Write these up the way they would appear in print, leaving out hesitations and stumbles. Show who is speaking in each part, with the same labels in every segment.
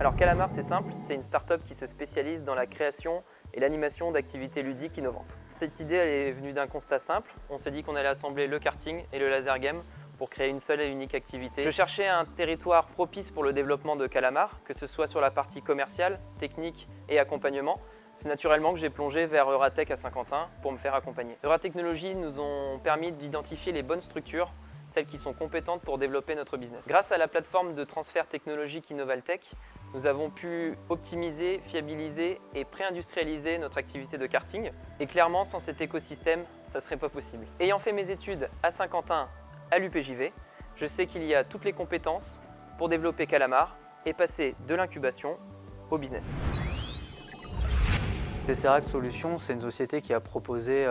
Speaker 1: Alors Calamar, c'est simple, c'est une start-up qui se spécialise dans la création et l'animation d'activités ludiques innovantes. Cette idée, elle est venue d'un constat simple. On s'est dit qu'on allait assembler le karting et le laser game pour créer une seule et unique activité. Je cherchais un territoire propice pour le développement de Calamar, que ce soit sur la partie commerciale, technique et accompagnement. C'est naturellement que j'ai plongé vers Euratech à Saint-Quentin pour me faire accompagner. Euratechnologies nous ont permis d'identifier les bonnes structures, celles qui sont compétentes pour développer notre business. Grâce à la plateforme de transfert technologique Innovaltech, nous avons pu optimiser, fiabiliser et pré-industrialiser notre activité de karting. Et clairement, sans cet écosystème, ça ne serait pas possible. Ayant fait mes études à Saint-Quentin, à l'UPJV, je sais qu'il y a toutes les compétences pour développer Calamar et passer de l'incubation au business.
Speaker 2: Tesseract Solutions, c'est une société qui a proposé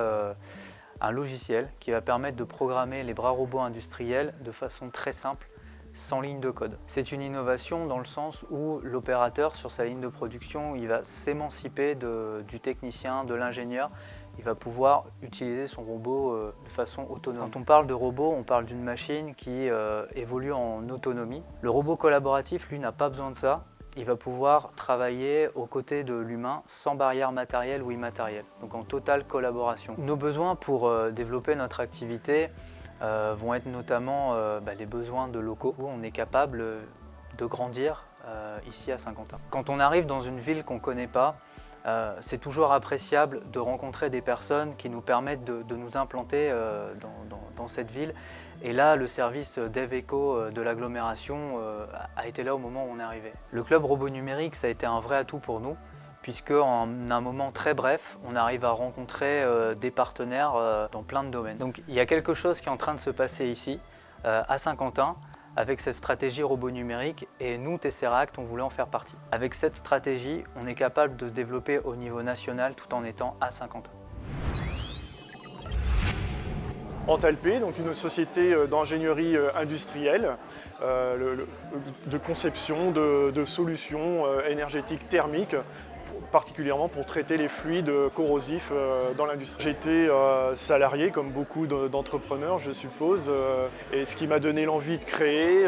Speaker 2: un logiciel qui va permettre de programmer les bras robots industriels de façon très simple, sans ligne de code. C'est une innovation dans le sens où l'opérateur sur sa ligne de production, il va s'émanciper du technicien, de l'ingénieur. Il va pouvoir utiliser son robot de façon autonome. Quand on parle de robot, on parle d'une machine qui évolue en autonomie. Le robot collaboratif, lui, n'a pas besoin de ça. Il va pouvoir travailler aux côtés de l'humain sans barrière matérielle ou immatérielle, donc en totale collaboration. Nos besoins pour développer notre activité vont être notamment les besoins de locaux où on est capable de grandir ici à Saint-Quentin. Quand on arrive dans une ville qu'on ne connaît pas, c'est toujours appréciable de rencontrer des personnes qui nous permettent de nous implanter dans cette ville. Et là, le service DevEco de l'agglomération a été là au moment où on est arrivé. Le club robot numérique, ça a été un vrai atout pour nous, puisque en un moment très bref, on arrive à rencontrer des partenaires dans plein de domaines. Donc il y a quelque chose qui est en train de se passer ici, à Saint-Quentin, avec cette stratégie robot numérique, et nous, Tesseract, on voulait en faire partie. Avec cette stratégie, on est capable de se développer au niveau national tout en étant à Saint-Quentin.
Speaker 3: Antalpé, donc une société d'ingénierie industrielle, de conception de solutions énergétiques thermiques, particulièrement pour traiter les fluides corrosifs dans l'industrie. J'étais salarié, comme beaucoup d'entrepreneurs, je suppose, et ce qui m'a donné l'envie de créer,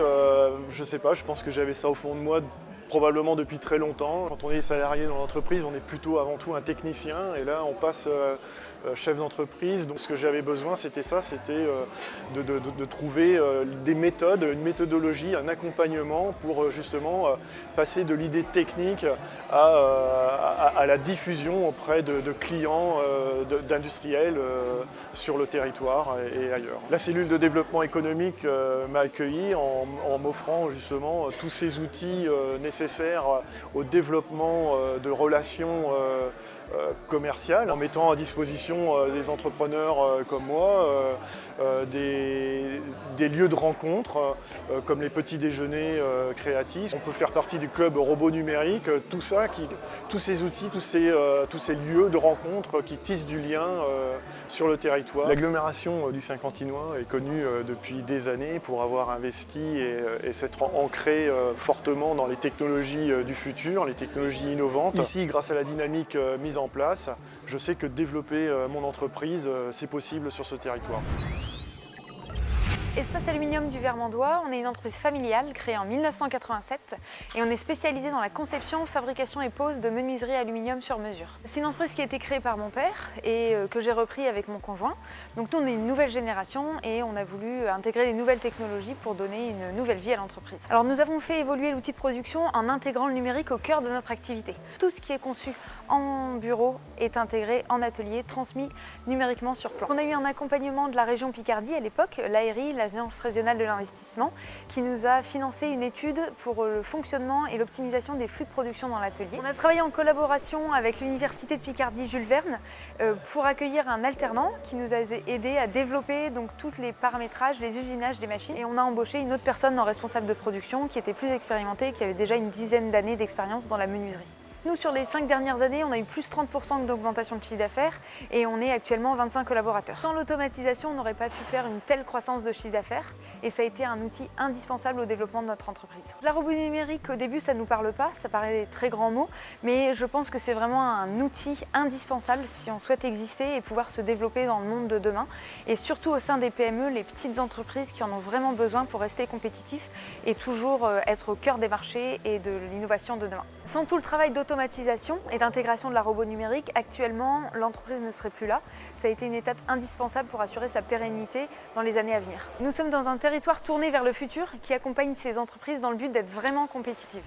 Speaker 3: je sais pas, je pense que j'avais ça au fond de moi probablement depuis très longtemps. Quand on est salarié dans l'entreprise, on est plutôt avant tout un technicien, et là on passe chef d'entreprise. Donc ce que j'avais besoin, c'était ça, c'était de trouver des méthodes, une méthodologie, un accompagnement pour justement passer de l'idée technique à la diffusion auprès de clients, d'industriels sur le territoire et ailleurs. La cellule de développement économique m'a accueilli en m'offrant justement tous ces outils nécessaires au développement de relations commerciales, en mettant à disposition des entrepreneurs comme moi des lieux de rencontre comme les petits déjeuners créatifs. On peut faire partie du club robot numérique, tous ces outils, tous ces lieux de rencontre qui tissent du lien sur le territoire. L'agglomération du Saint-Quentinois est connue depuis des années pour avoir investi et s'être ancrée fortement dans les technologies du futur, les technologies innovantes. Ici, grâce à la dynamique mise en place, je sais que développer mon entreprise, c'est possible sur ce territoire.
Speaker 4: Espace Aluminium du Vermandois, on est une entreprise familiale créée en 1987 et on est spécialisé dans la conception, fabrication et pose de menuiserie aluminium sur mesure. C'est une entreprise qui a été créée par mon père et que j'ai repris avec mon conjoint. Donc nous on est une nouvelle génération et on a voulu intégrer les nouvelles technologies pour donner une nouvelle vie à l'entreprise. Alors nous avons fait évoluer l'outil de production en intégrant le numérique au cœur de notre activité. Tout ce qui est conçu en bureau est intégré en atelier, transmis numériquement sur plan. On a eu un accompagnement de la région Picardie à l'époque, l'ARI, l'Agence régionale de l'investissement, qui nous a financé une étude pour le fonctionnement et l'optimisation des flux de production dans l'atelier. On a travaillé en collaboration avec l'Université de Picardie Jules Verne pour accueillir un alternant qui nous a aidé à développer donc tous les paramétrages, les usinages des machines. Et on a embauché une autre personne en responsable de production qui était plus expérimentée et qui avait déjà une dizaine d'années d'expérience dans la menuiserie. Nous, sur les 5 dernières années, on a eu plus 30% d'augmentation de chiffre d'affaires et on est actuellement 25 collaborateurs. Sans l'automatisation, on n'aurait pas pu faire une telle croissance de chiffre d'affaires et ça a été un outil indispensable au développement de notre entreprise. La robot numérique, au début, ça ne nous parle pas, ça paraît des très grands mots, mais je pense que c'est vraiment un outil indispensable si on souhaite exister et pouvoir se développer dans le monde de demain et surtout au sein des PME, les petites entreprises qui en ont vraiment besoin pour rester compétitifs et toujours être au cœur des marchés et de l'innovation de demain. Sans tout le travail d'automatisation et d'intégration de la robot numérique, actuellement, l'entreprise ne serait plus là. Ça a été une étape indispensable pour assurer sa pérennité dans les années à venir. Nous sommes dans un territoire tourné vers le futur qui accompagne ces entreprises dans le but d'être vraiment compétitives.